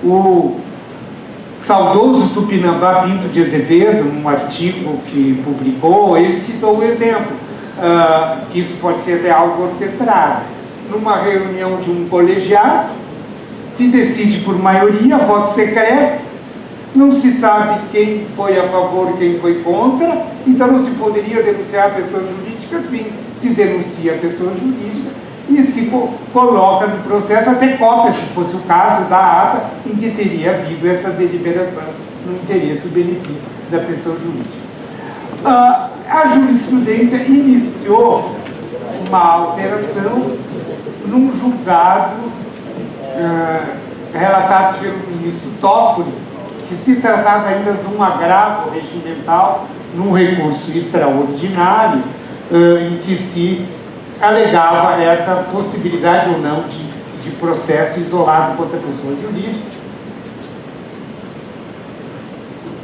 O saudoso Tupinambá Pinto de Azevedo, num artigo que publicou, ele citou o exemplo, que isso pode ser até algo orquestrado. Numa reunião de um colegiado, se decide por maioria, voto secreto, não se sabe quem foi a favor e quem foi contra, então não se poderia denunciar a pessoa jurídica, sim, se denuncia a pessoa jurídica e se coloca no processo, até cópia, se fosse o caso, da ata em que teria havido essa deliberação no interesse e benefício da pessoa jurídica. A jurisprudência iniciou uma alteração num julgado relatado pelo ministro Toffoli, que se tratava ainda de um agravo regimental num recurso extraordinário, em que se alegava essa possibilidade ou não de processo isolado contra a pessoa jurídica.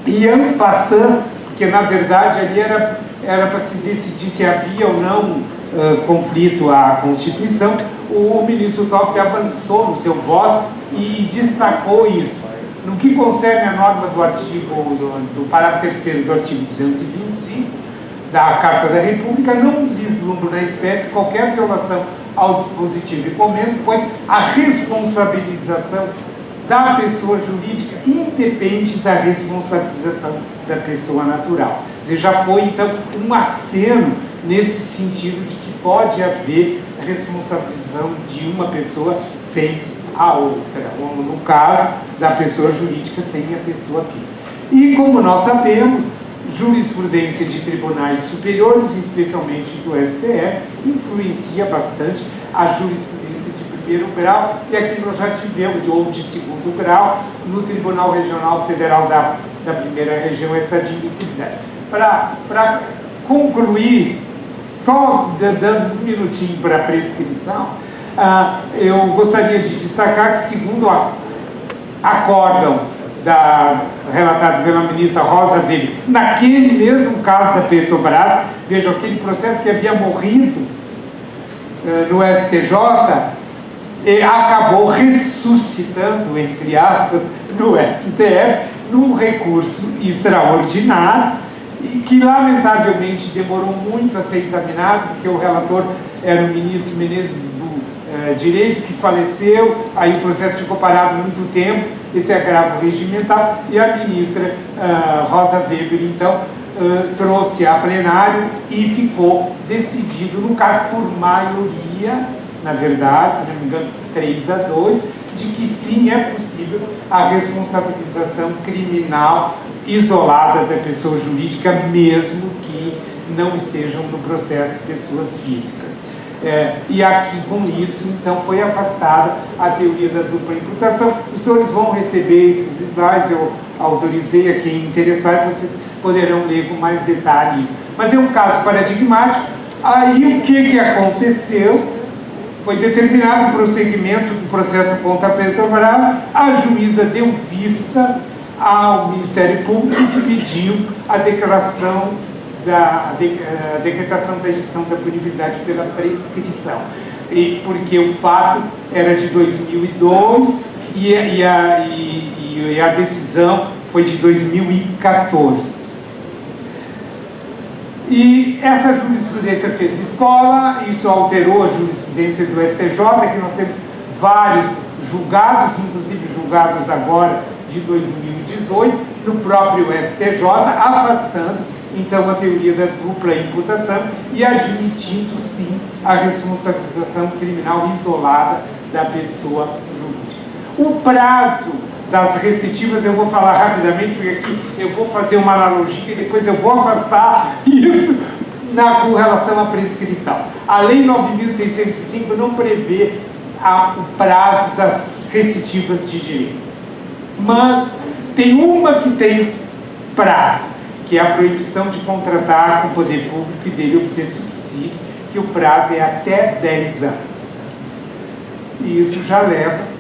E en passant, porque na verdade ali era para se decidir se havia ou não conflito à Constituição, o ministro Toffoli avançou no seu voto e destacou isso. No que concerne a norma do artigo, do parágrafo 3º do artigo 225 da Carta da República, não vislumbra na espécie qualquer violação ao dispositivo e comento, pois a responsabilização da pessoa jurídica independe da responsabilização da pessoa natural. Quer dizer, já foi, então, um aceno nesse sentido de que pode haver responsabilização de uma pessoa sem a outra, ou no caso da pessoa jurídica sem a pessoa física. E como nós sabemos, jurisprudência de tribunais superiores, especialmente do STF, influencia bastante a jurisprudência de primeiro grau, e aqui nós já tivemos, ou de segundo grau, no Tribunal Regional Federal da Primeira Região, essa admissibilidade. Para concluir, só dando um minutinho para a prescrição, eu gostaria de destacar que, segundo a acórdão relatado pela ministra Rosa Weber, naquele mesmo caso da Petrobras, vejam, aquele processo que havia morrido no STJ, acabou ressuscitando, entre aspas, no STF, num recurso extraordinário, e que lamentavelmente demorou muito a ser examinado, porque o relator era o ministro Menezes do Direito, que faleceu, aí o processo ficou parado muito tempo, esse agravo regimental, e a ministra Rosa Weber, então, trouxe a plenário e ficou decidido, no caso, por maioria, na verdade, se não me engano, 3-2, de que sim, é possível a responsabilização criminal isolada da pessoa jurídica, mesmo que não estejam no processo pessoas físicas. E aqui, com isso, então, foi afastada a teoria da dupla imputação. Os senhores vão receber esses slides, eu autorizei a quem interessar, e vocês poderão ler com mais detalhes. Mas é um caso paradigmático. Aí, o que aconteceu? Foi determinado o prosseguimento do processo contra a Petrobras, a juíza deu vista ao Ministério Público que pediu a decretação da extinção da punibilidade pela prescrição. Porque o fato era de 2002 e a decisão foi de 2014. E essa jurisprudência fez escola, isso alterou a jurisprudência do STJ, que nós temos vários julgados, inclusive julgados agora de 2018, no próprio STJ, afastando então a teoria da dupla imputação e admitindo sim a responsabilização criminal isolada da pessoa jurídica. O prazo das restritivas eu vou falar rapidamente, porque aqui eu vou fazer uma analogia e depois eu vou afastar isso com relação à prescrição. A Lei 9.605 não prevê o prazo das restritivas de direito, mas tem uma que tem prazo, que é a proibição de contratar com o poder público e dele obter subsídios, que o prazo é até 10 anos. E isso já leva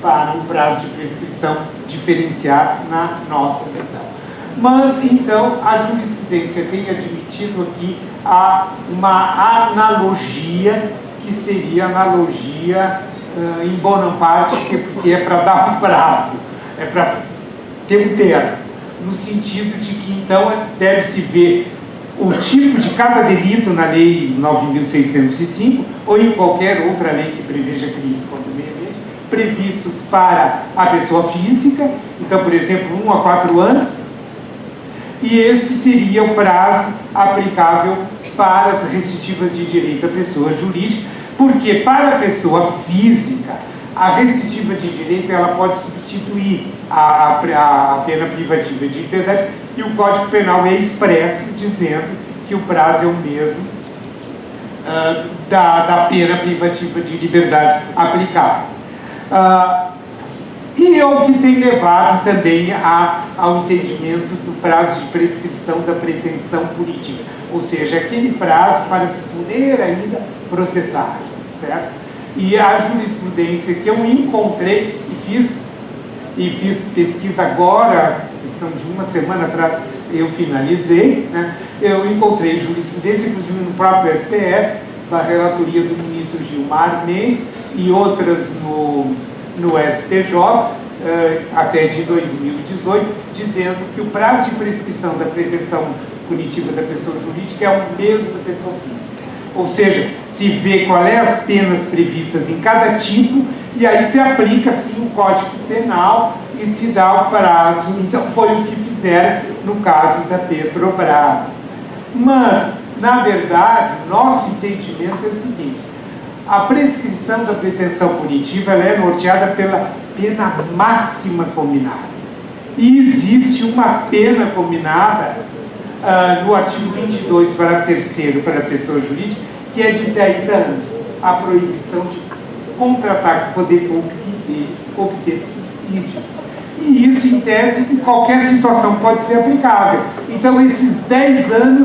para um prazo de prescrição diferenciado na nossa visão. Mas, então, a jurisprudência tem admitido aqui uma analogia, que seria analogia em Bonaparte, porque é para dar um prazo, é para ter um termo, no sentido de que, então, deve-se ver o tipo de cada delito na Lei 9.605 ou em qualquer outra lei que preveja crimes contra o meio ambiente, previstos para a pessoa física, então, por exemplo, 1 a 4 anos, e esse seria o prazo aplicável para as restritivas de direito à pessoa jurídica, porque para a pessoa física, a restritiva de direito ela pode substituir a pena privativa de liberdade, e o Código Penal é expresso dizendo que o prazo é o mesmo da pena privativa de liberdade aplicável. E é o que tem levado também ao entendimento do prazo de prescrição da pretensão punitiva, ou seja, aquele prazo para se poder ainda processar, certo? E a jurisprudência que eu encontrei e fiz pesquisa agora, questão de uma semana atrás, eu finalizei, né? Eu encontrei jurisprudência, inclusive no próprio STF, da relatoria do ministro Gilmar Mendes e outras no STJ, até de 2018, dizendo que o prazo de prescrição da pretensão punitiva da pessoa jurídica é o mesmo da pessoa física. Ou seja, se vê qual é as penas previstas em cada tipo, e aí se aplica, sim, o Código Penal e se dá o prazo. Então, foi o que fizeram no caso da Petrobras. Mas, na verdade, nosso entendimento é o seguinte: a prescrição da pretensão punitiva ela é norteada pela pena máxima combinada. E existe uma pena combinada no artigo 22, parágrafo 3º, para a pessoa jurídica, que é de 10 anos, a proibição de contratar com o poder público e obter subsídios. E isso, em tese, em qualquer situação pode ser aplicável. Então, esses 10 anos